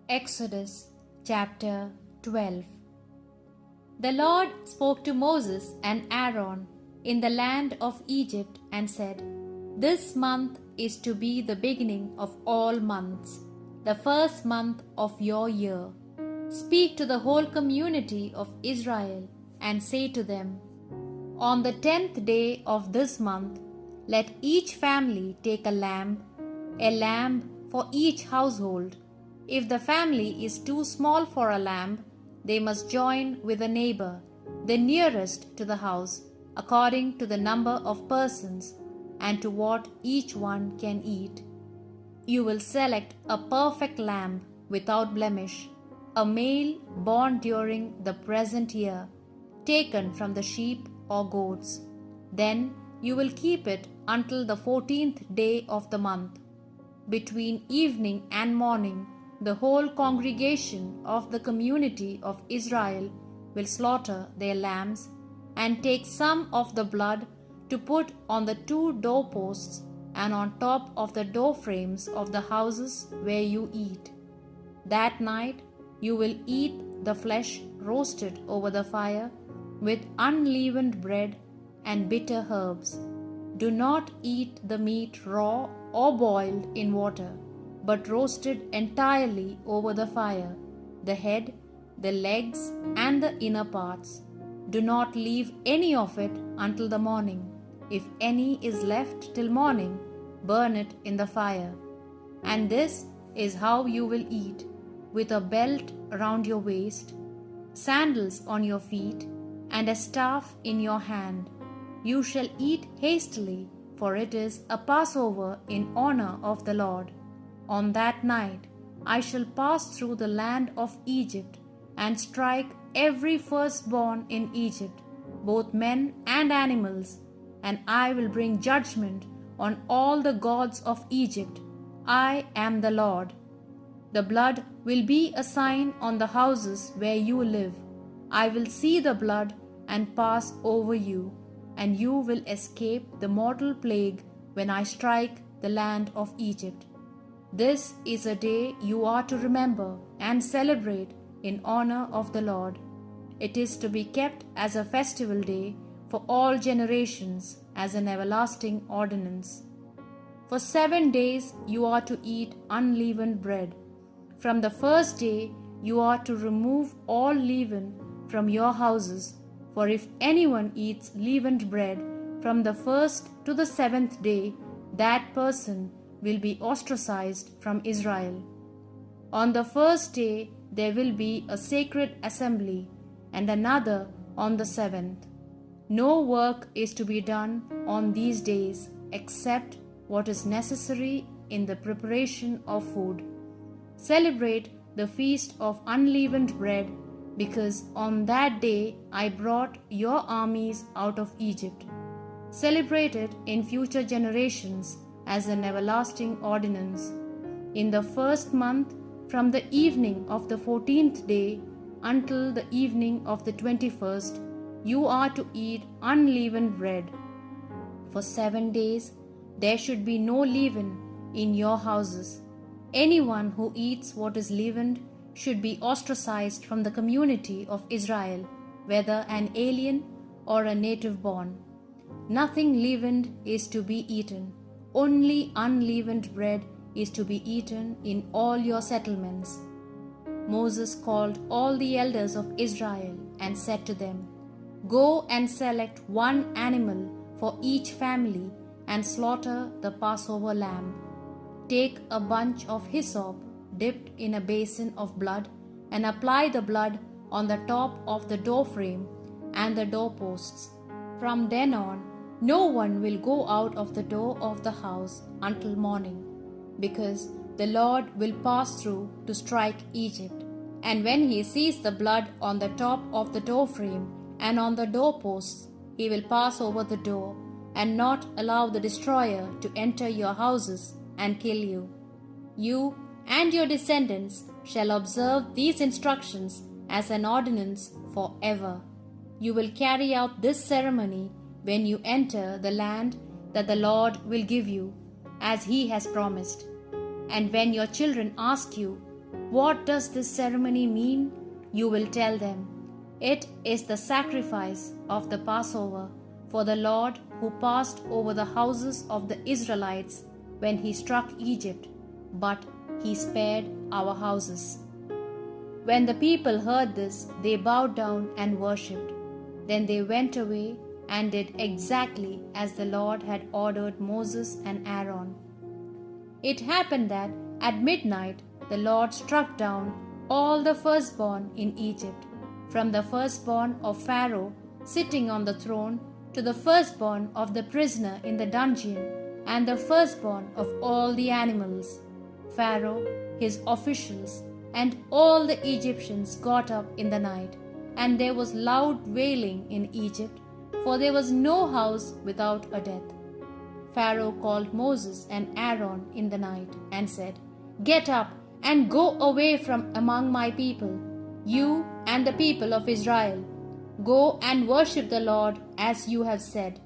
Exodus chapter 12. The Lord spoke to Moses and Aaron in the land of Egypt and said, "This month is to be the beginning of all months, the first month of your year. Speak to the whole community of Israel and say to them, on the 10th day of this month, let each family take a lamb for each household. If the family is too small for a lamb, they must join with a neighbor, the nearest to the house, according to the number of persons and to what each one can eat. You will select a perfect lamb without blemish, a male born during the present year, taken from the sheep or goats. Then you will keep it until the 14th day of the month. Between evening and morning, the whole congregation of the community of Israel will slaughter their lambs and take some of the blood to put on the 2 doorposts and on top of the door frames of the houses where you eat. That night you will eat the flesh roasted over the fire with unleavened bread and bitter herbs. Do not eat the meat raw or boiled in water, but roasted entirely over the fire, the head, the legs, and the inner parts. Do not leave any of it until the morning. If any is left till morning, burn it in the fire. And this is how you will eat, with a belt around your waist, sandals on your feet, and a staff in your hand. You shall eat hastily, for it is a Passover in honor of the Lord. On that night I shall pass through the land of Egypt and strike every firstborn in Egypt, both men and animals, and I will bring judgment on all the gods of Egypt. I am the Lord. The blood will be a sign on the houses where you live. I will see the blood and pass over you, and you will escape the mortal plague when I strike the land of Egypt. This is a day you are to remember and celebrate in honor of the Lord. It is to be kept as a festival day for all generations, as an everlasting ordinance. For 7 days you are to eat unleavened bread. From the first day you are to remove all leaven from your houses, for if anyone eats leavened bread from the first to the 7th day, that person will be ostracized from Israel. On the first day there will be a sacred assembly, and another on the 7th. No work is to be done on these days except what is necessary in the preparation of food. Celebrate the feast of unleavened bread, because on that day I brought your armies out of Egypt. Celebrate it in future generations as an everlasting ordinance. In the first month, from the evening of the 14th day until the evening of the 21st, you are to eat unleavened bread. For 7 days there should be no leaven in your houses. Anyone who eats what is leavened should be ostracized from the community of Israel, whether an alien or a native born. Nothing leavened is to be eaten. Only unleavened bread is to be eaten in all your settlements. Moses called all the elders of Israel and said to them, "Go and select one animal for each family and slaughter the Passover lamb. Take a bunch of hyssop dipped in a basin of blood and apply the blood on the top of the doorframe and the doorposts. From then on, no one will go out of the door of the house until morning, because the Lord will pass through to strike Egypt. And when he sees the blood on the top of the doorframe and on the doorposts, he will pass over the door and not allow the destroyer to enter your houses and kill you. You and your descendants shall observe these instructions as an ordinance forever. You will carry out this ceremony when you enter the land that the Lord will give you, as he has promised. And when your children ask you, "What does this ceremony mean?" You will tell them, "It is the sacrifice of the Passover for the Lord who passed over the houses of the Israelites when he struck Egypt, but he spared our houses." When the people heard this, they bowed down and worshipped. Then they went away and did exactly as the Lord had ordered Moses and Aaron. It happened that at midnight the Lord struck down all the firstborn in Egypt, from the firstborn of Pharaoh sitting on the throne to the firstborn of the prisoner in the dungeon, and the firstborn of all the animals. Pharaoh, his officials, and all the Egyptians got up in the night, and there was loud wailing in Egypt, for there was no house without a death. Pharaoh called Moses and Aaron in the night and said, "Get up and go away from among my people, you and the people of Israel. Go and worship the Lord as you have said.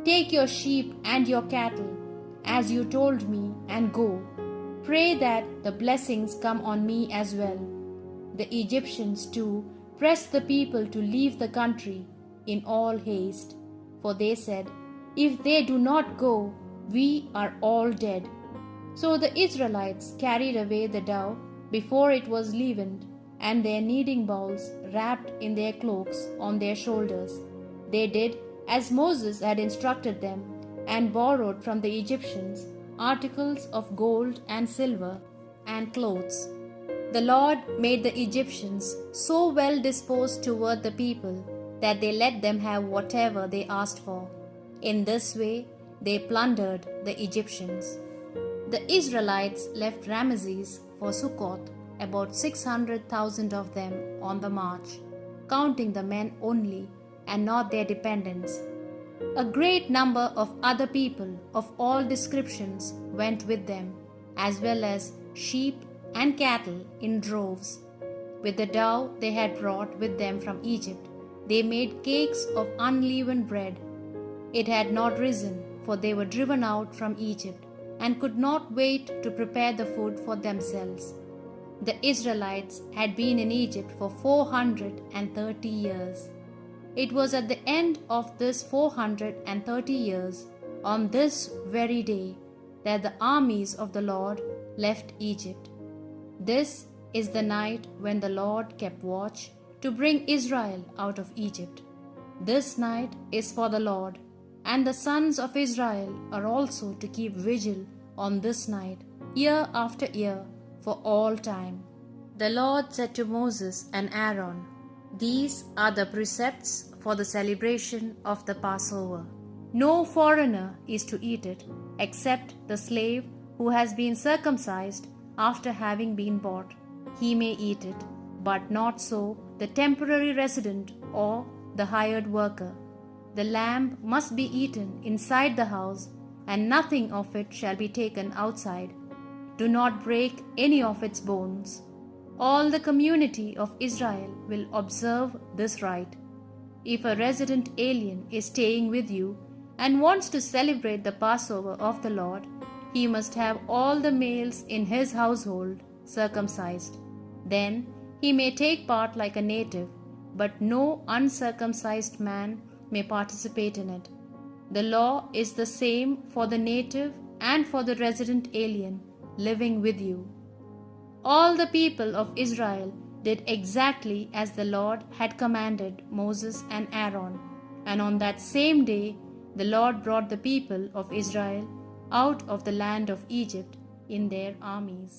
Take your sheep and your cattle, as you told me, and go. Pray that the blessings come on me as well." The Egyptians too pressed the people to leave the country in all haste, for they said, "If they do not go, we are all dead." So the Israelites carried away the dough before it was leavened, and their kneading bowls wrapped in their cloaks on their shoulders. They did as Moses had instructed them, and borrowed from the Egyptians articles of gold and silver and clothes. The Lord made the Egyptians so well disposed toward the people that they let them have whatever they asked for. In this way, they plundered the Egyptians. The Israelites left Ramesses for Succoth, about 600,000 of them on the march, counting the men only and not their dependents. A great number of other people of all descriptions went with them, as well as sheep and cattle in droves. With the dough they had brought with them from Egypt, they made cakes of unleavened bread. It had not risen, for they were driven out from Egypt, and could not wait to prepare the food for themselves. The Israelites had been in Egypt for 430 years. It was at the end of this 430 years, on this very day, that the armies of the Lord left Egypt. This is the night when the Lord kept watch to bring Israel out of Egypt. This night is for the Lord, and the sons of Israel are also to keep vigil on this night, year after year, for all time. The Lord said to Moses and Aaron, "These are the precepts for the celebration of the Passover. No foreigner is to eat it, except the slave who has been circumcised after having been bought. He may eat it, but not so the temporary resident or the hired worker. The lamb must be eaten inside the house, and nothing of it shall be taken outside. Do not break any of its bones. All the community of Israel will observe this rite. If a resident alien is staying with you and wants to celebrate the Passover of the Lord, he must have all the males in his household circumcised. Then he may take part like a native, but no uncircumcised man may participate in it. The law is the same for the native and for the resident alien living with you." All the people of Israel did exactly as the Lord had commanded Moses and Aaron, and on that same day the Lord brought the people of Israel out of the land of Egypt in their armies.